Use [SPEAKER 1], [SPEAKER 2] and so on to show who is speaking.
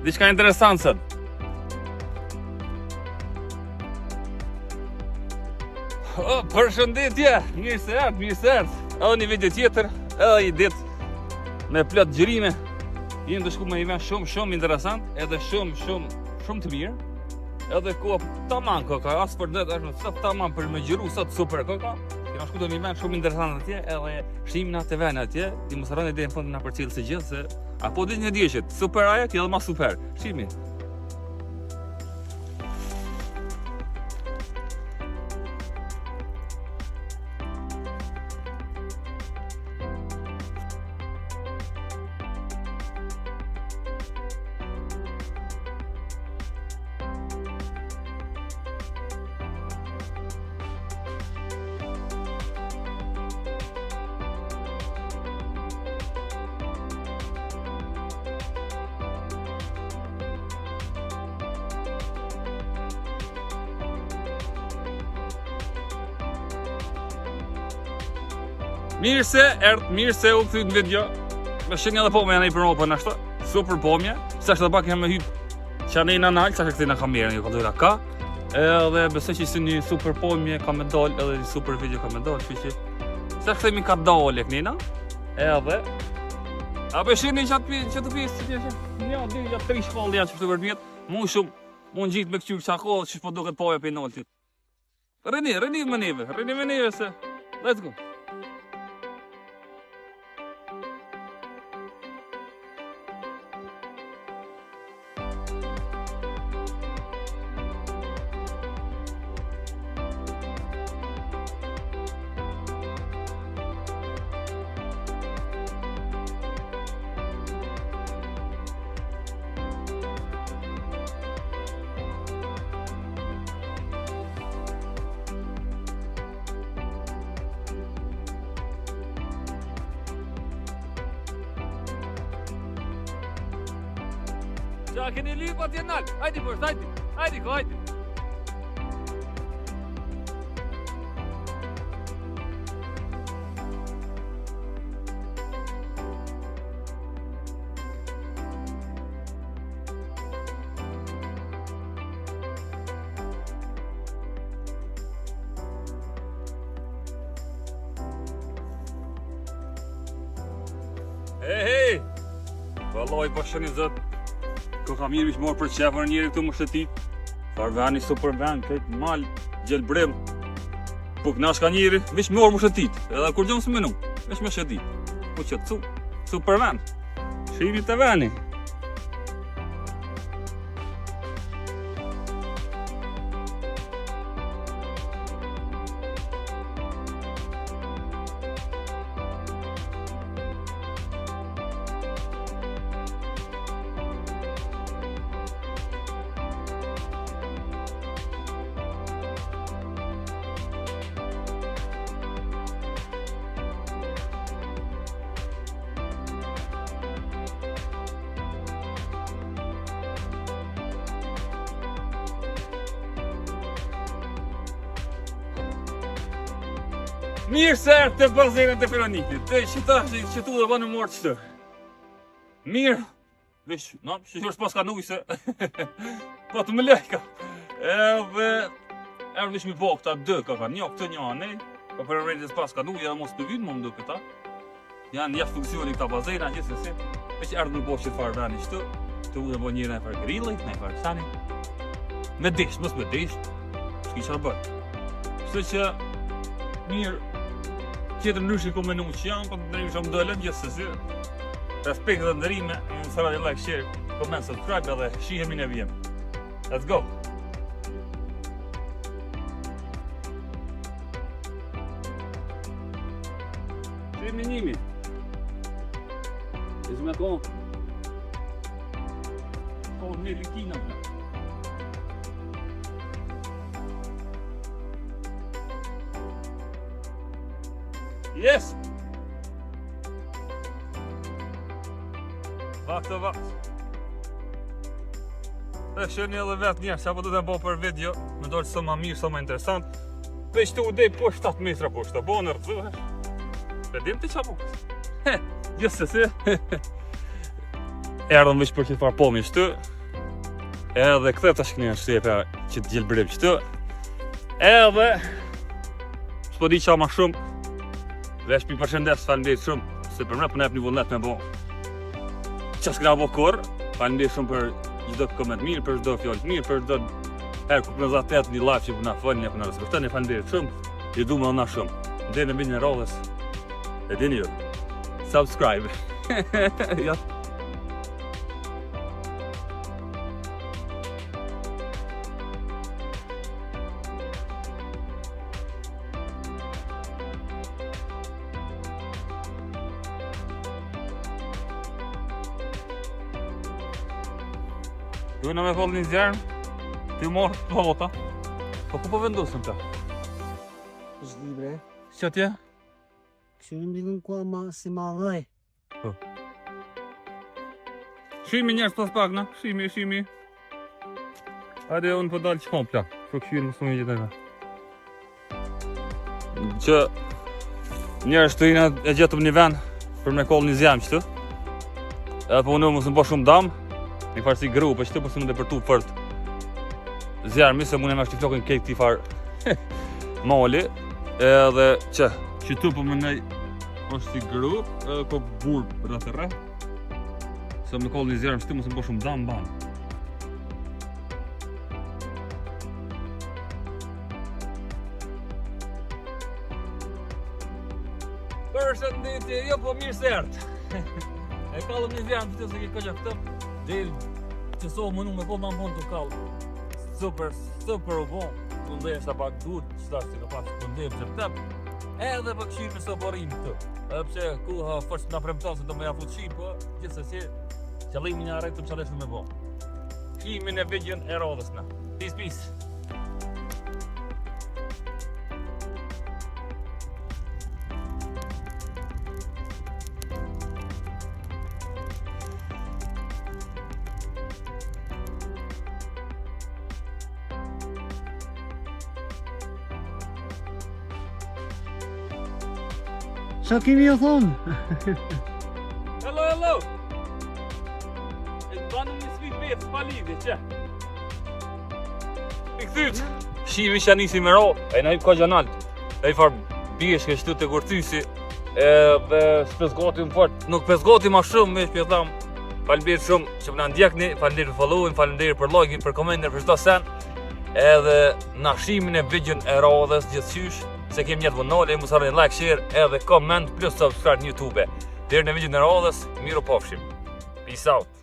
[SPEAKER 1] diçka interesant sot. Përshëndetje, mirë se erdhët. Edhe një video tjetër, edhe një ditë me plot gjërime. Jemi të shku me një vend shumë interesant, edhe shumë të mirë. Edhe koha tamam koka, as për det, as sot tamam për me gjëru sot super koka. Kemi shku në një vend shumë interesant atje, edhe shimin atë vend atje, ti mos harroni deri në fund na përcjell se gjithë se apo ditë një diçet, super ajo, që edhe më super. Shimi. Mirë se u këthyt në video. Me shenja dhe pomja në i përmo për nështë. Super pomja. Se është dhe pak me hypë që anë i në nalë, se është këti në kamerën, jo këllura ka. Edhe besoj që si një super pomje ka me dollë, edhe një super video ka me dollë. Se është këthemi ka dollë e kënina. Edhe apo sheni që të pisë, një, dy, 3 shkollë janë që të vërmjet. Mu shumë, mu në gjitë me këqyrë që ako, që shpo do këtë poja për noltit. Reni me neve se, let's go. Ja keni lyp atje nalë, hajdi përst, hajdi ko, hajdi. Hej, valloj përshëni zët. Ko kam mirë morë për qefër njëri këtu më shëtit. Farvani super vend, këtë mal, gjelbrim. Puk nash ka njëri, vish morë më shëtit. Edhe kur gjomë së menu, vish më shëtit. Po që të super vend. Shimi të veni. Mirë se erë të bazenën të Feronikit. Të qëtu dhe banë morë qëtë. Mirë. Vish, no, që s'pas ka nuj se. Po të më lejka. Edhe erë vish mi po këta dë ka një këtë një anë. Po për rejtë s'pas ka nuj edhe mos të vinë më mdo këta. Janë jashtë funksioni këta bazena, gjithë se si. Veç erë nuk po që të farë veni qëtë. Të u dhe bo njërë në e farë grillit, në e farë sani. Me dish, mos me dish. Shki që bërë. Kështu që mirë. Tjetër ndryshë i komenu që janë, po të ndërimi shumë dëllën, gjithë se si. Respekt dhe ndërime, në sëra dhe like, share, comment, subscribe edhe shihemi në vijem. Let's go! Shihemi njimi. Ishë me kohë. Kohë në likina. Yes! Vakt o vakt. E shëni edhe vetë njerë, që apo du të bo për video, me dojtë së ma mirë, së ma interesant. Veç të udej po 7 metra po shtë, bo në rëzuhesh. Pedim të qa po. Gjësë se. erdhëm veç për që farë pomi shtu. Edhe këthe tash kënjën shtepe që të gjelbërim qëtu. Edhe s'po di qa ma shumë. Vesh pi përshëndes, faleminderit shumë. Se për mre për nep një vullnet me bo qa s'kna bo kur. Faleminderit shumë për çdo koment mirë, për çdo fjalë mirë, për çdo herë kur na zatet një live që na falni apo na respektoni. Faleminderit shumë. Ju du më na shumë. Deri në videon e radhës. E dini ju. Subscribe. Ja. Duhet në me kollë një zjarë, ti morë të vota. Po ku po vendosëm ta?
[SPEAKER 2] është libre.
[SPEAKER 1] Që tje?
[SPEAKER 2] Kështu në mbikën kua ma si ma dhej.
[SPEAKER 1] Po. Shimi njerës pas pak na, shimi. Hajde unë po dalë që kom plak, për këshirë më shumë i gjithë e ka. Që njerës të ina e gjetëm një vend për me kollë një zjarë qëtu. Edhe po unë mësë më bo shumë damë. Një farë si gru, për qëtë për së më dhe për tu fërt zjarëmi, se mune me është t'i flokën kejt t'i farë mali. Edhe që tu për më nej është si gru, edhe ko burë rrët e rrët. Se më kollë një zjarëm qëtë mësë më bo shumë damë banë. Përshëndetje, jo po mirë sertë. E kallëm një zjarëm që të se ki këgja këtëm. Del që so më nuk me kollë ma më të kallë. Super u bon. Të ndejmë sa pak dur, që tash që ka pak të ndejmë që tëp. Edhe për këshirë me së borim të. Edhe pëse kuha fërst nga premton se do me jafu të shim, po gjithse si qëllimin e arretëm që aleshme me bon. Kimin e videon e radhës na. Peace.
[SPEAKER 2] Qa kemi jo thonë?
[SPEAKER 1] Hello! E të banë një svit vetë, s'pa lidhje, që? I këthyt! Shimi që nisi me ro, e na i ka gjanalt. E i farë bjeshke shtu të kurtysi. Dhe s'pesgotim fort, nuk pesgotim ma shumë, me shpje thamë. Faleminderit shumë që më në ndjekni, faleminderit për followin, faleminderit për like-in, për komentin, për çdo sen. Edhe na shimin e videon e radhës gjithçysh. Se kem njetë vënole, mu sarën like, share, edhe comment, plus subscribe në YouTube. Deri në videon e radhës, miru pofshim. Peace out.